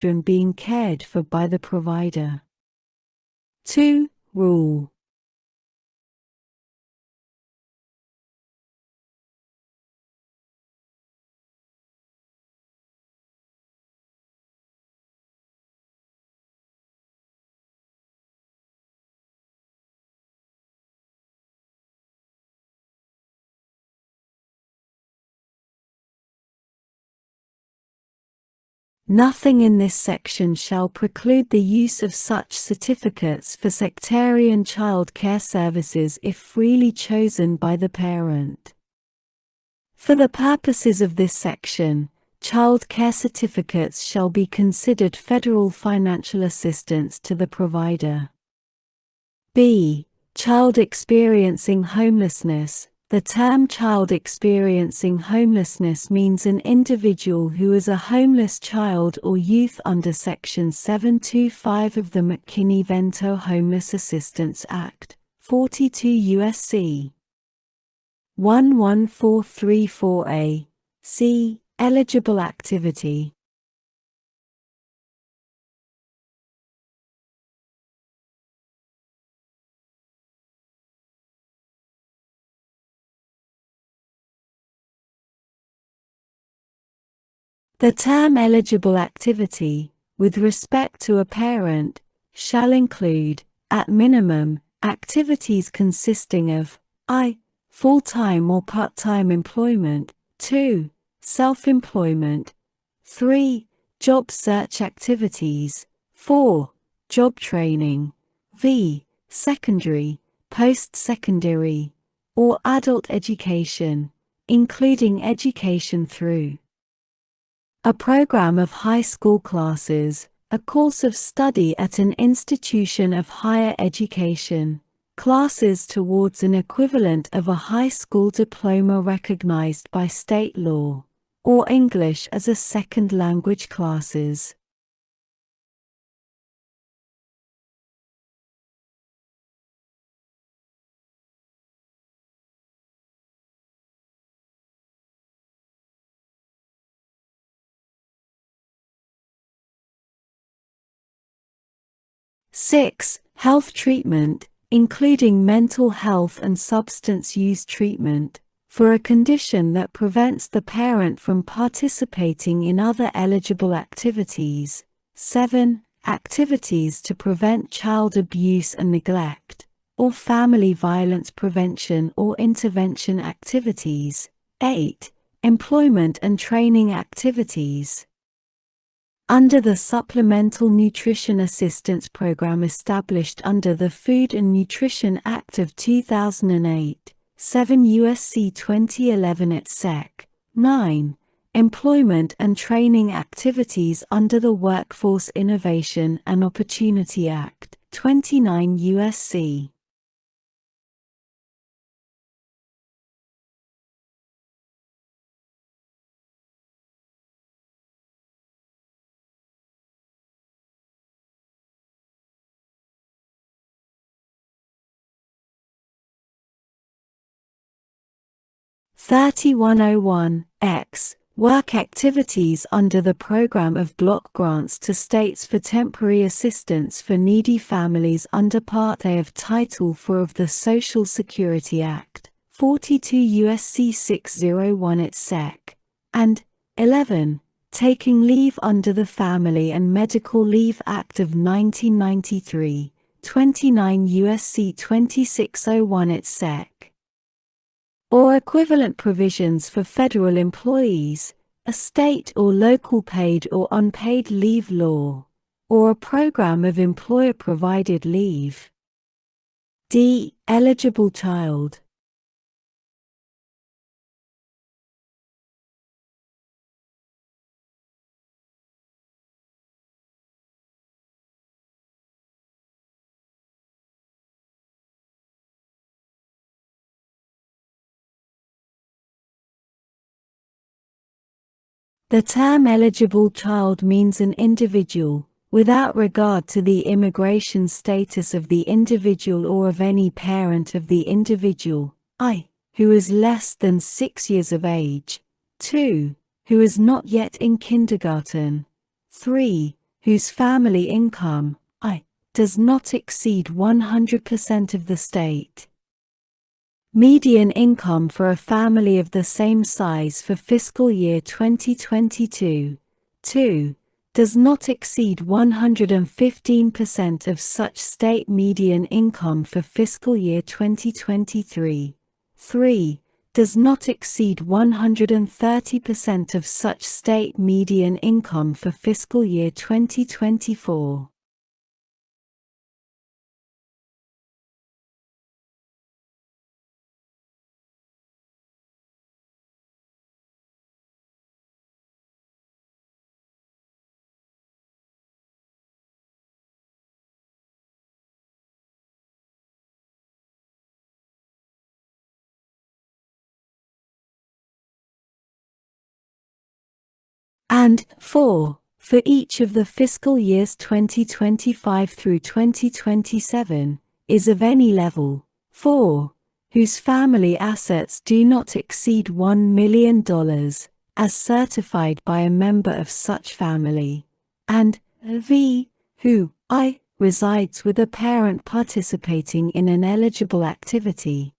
children being cared for by the provider. 2. Rule. Nothing in this section shall preclude the use of such certificates for sectarian child care services if freely chosen by the parent. For the purposes of this section, child care certificates shall be considered federal financial assistance to the provider. B. Child experiencing homelessness. The term child experiencing homelessness means an individual who is a homeless child or youth under Section 725 of the McKinney-Vento Homeless Assistance Act, 42 U.S.C. 11434A. C. Eligible activity. The term eligible activity, with respect to a parent, shall include, at minimum, activities consisting of I. Full-time or part-time employment, 2. Self-employment, 3. Job search activities, 4. Job training, v. Secondary, post-secondary, or adult education, including education through a program of high school classes, a course of study at an institution of higher education, classes towards an equivalent of a high school diploma recognized by state law, or English as a second language classes. Six. Health treatment, including mental health and substance use treatment, for a condition that prevents the parent from participating in other eligible activities. 7. Activities to prevent child abuse and neglect, or family violence prevention or intervention activities. 8. Employment and training activities. Under the Supplemental Nutrition Assistance Program established under the Food and Nutrition Act of 2008, 7 U.S.C. 2011 et seq. 9. Employment and training activities under the Workforce Innovation and Opportunity Act, 29 U.S.C. (3101)(x) Work activities under the Program of Block Grants to States for Temporary Assistance for Needy Families under Part A of Title IV of the Social Security Act, 42 U.S.C. 601 et seq. And 11. Taking leave under the Family and Medical Leave Act of 1993, 29 U.S.C. 2601 et seq. Or equivalent provisions for federal employees, a state or local paid or unpaid leave law, or a program of employer-provided leave. D. Eligible child. The term eligible child means an individual, without regard to the immigration status of the individual or of any parent of the individual, I, who is less than 6 years of age, 2, who is not yet in kindergarten, 3, whose family income, I, does not exceed 100% of the state median income for a family of the same size for fiscal year 2022. 2. Does not exceed 115% of such state median income for fiscal year 2023. 3. Does not exceed 130% of such state median income for fiscal year 2024. And 4. For each of the fiscal years 2025 through 2027, is of any level. 4. Whose family assets do not exceed $1 million, as certified by a member of such family. And v. Who, I, resides with a parent participating in an eligible activity.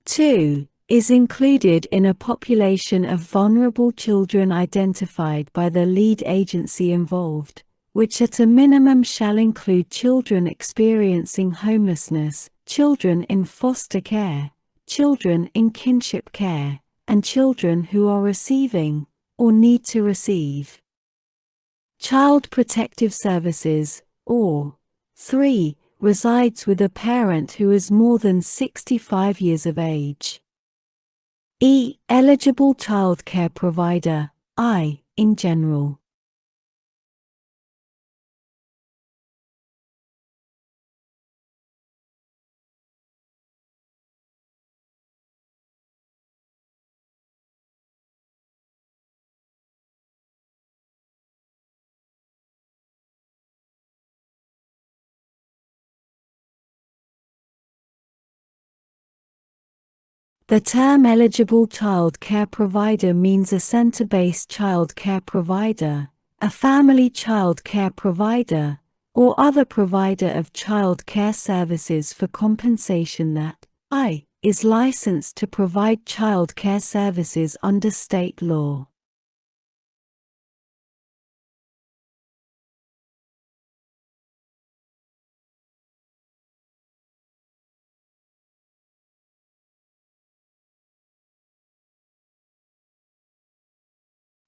Two, is included in a population of vulnerable children identified by the lead agency involved, which at a minimum shall include children experiencing homelessness, children in foster care, children in kinship care, and children who are receiving, or need to receive, Child Protective Services, or 3. Resides with a parent who is more than 65 years of age. Eligible child care provider, I, in general. The term eligible child care provider means a center-based child care provider, a family child care provider, or other provider of child care services for compensation that, I, is licensed to provide child care services under state law.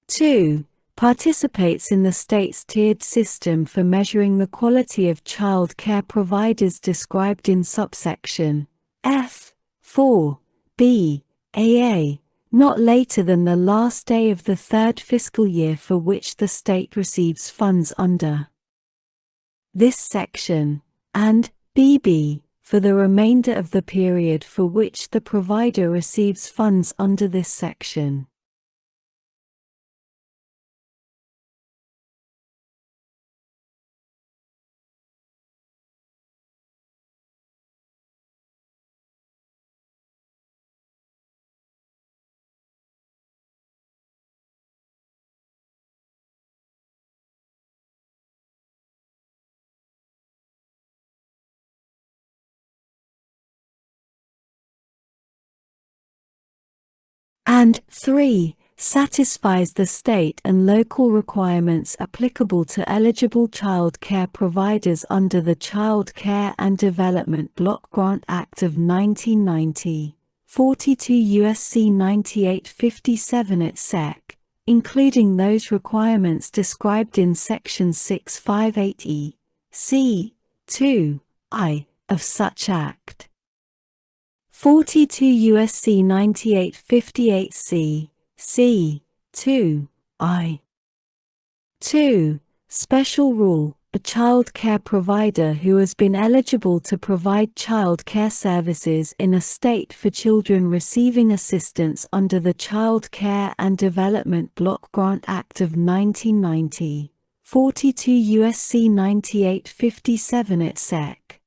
Two, participates in the state's tiered system for measuring the quality of child care providers described in subsection F. 4. B. AA, not later than the last day of the third fiscal year for which the state receives funds under this section, and BB, for the remainder of the period for which the provider receives funds under this section. And 3. Satisfies the state and local requirements applicable to eligible child care providers under the Child Care and Development Block Grant Act of 1990, 42 U.S.C. 9857 et seq., including those requirements described in Section 658E, c. 2, I, of such Act. 42 U.S.C. 9858 C. C. 2. I. 2. Special Rule. A child care provider who has been eligible to provide child care services in a state for children receiving assistance under the Child Care and Development Block Grant Act of 1990, 42 U.S.C. 9857 et seq.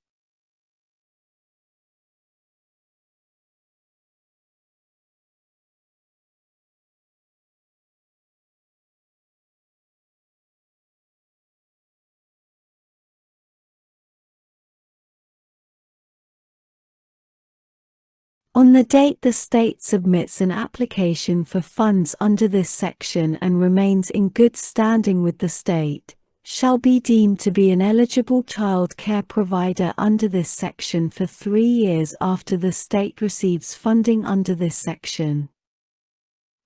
On the date the state submits an application for funds under this section and remains in good standing with the state, shall be deemed to be an eligible child care provider under this section for 3 years after the state receives funding under this section.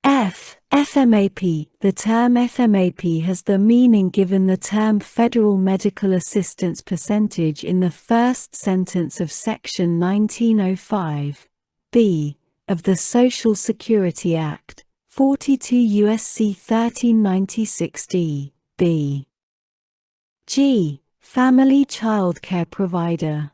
FMAP. The term FMAP has the meaning given the term Federal Medical Assistance Percentage in the first sentence of Section 1905. B. of the Social Security Act, 42 U.S.C. 1396 D. B. G. Family child care provider.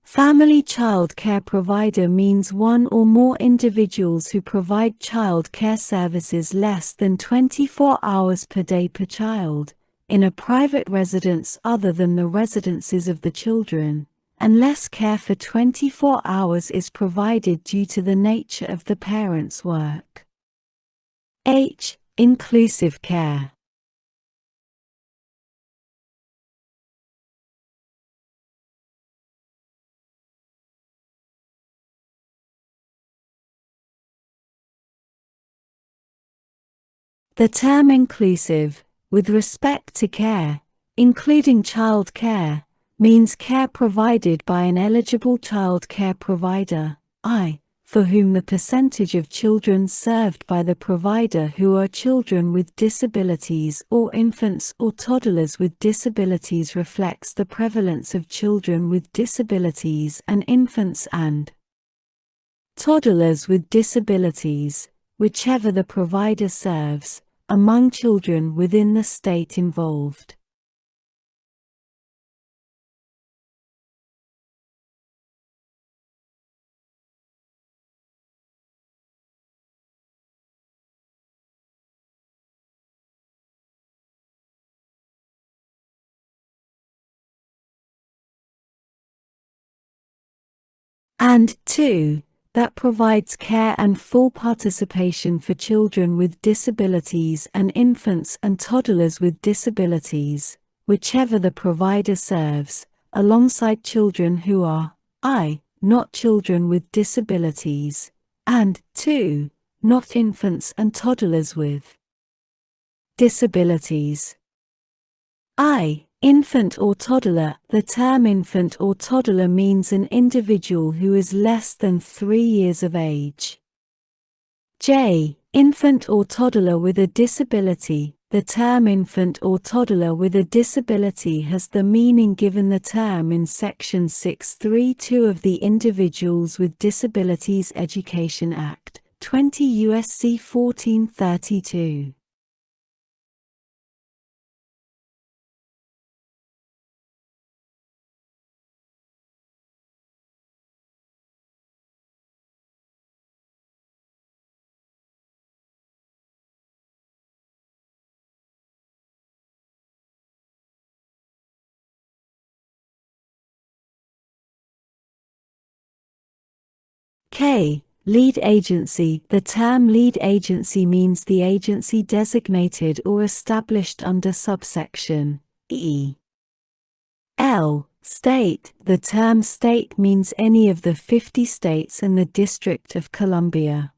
Family child care provider means one or more individuals who provide child care services less than 24 hours per day per child, in a private residence other than the residences of the children, unless care for 24 hours is provided due to the nature of the parent's work. H. Inclusive care. The term inclusive, with respect to care, including child care, means care provided by an eligible child care provider, for whom the percentage of children served by the provider who are children with disabilities or infants or toddlers with disabilities reflects the prevalence of children with disabilities and infants and toddlers with disabilities, whichever the provider serves, among children within the state involved. And 2. That provides care and full participation for children with disabilities and infants and toddlers with disabilities, whichever the provider serves, alongside children who are not children with disabilities, and 2. not infants and toddlers with disabilities. Infant or toddler. The term infant or toddler means an individual who is less than 3 years of age. J. Infant or toddler with a disability. The term infant or toddler with a disability has the meaning given the term in Section 632 of the Individuals with Disabilities Education Act, 20 U.S.C. 1432. K. Lead agency. The term lead agency means the agency designated or established under subsection E. L. State. The term state means any of the 50 states and the District of Columbia.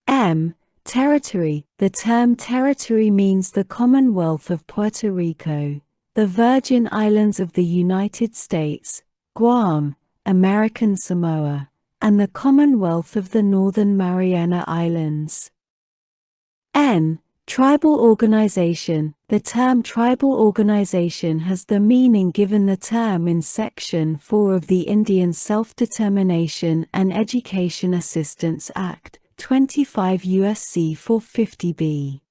M. Territory. The term territory means the Commonwealth of Puerto Rico, the Virgin Islands of the United States, Guam, American Samoa, and the Commonwealth of the Northern Mariana Islands. N. Tribal organization. The term tribal organization has the meaning given the term in Section 4 of the Indian Self-Determination and Education Assistance Act, 25 USC 450b.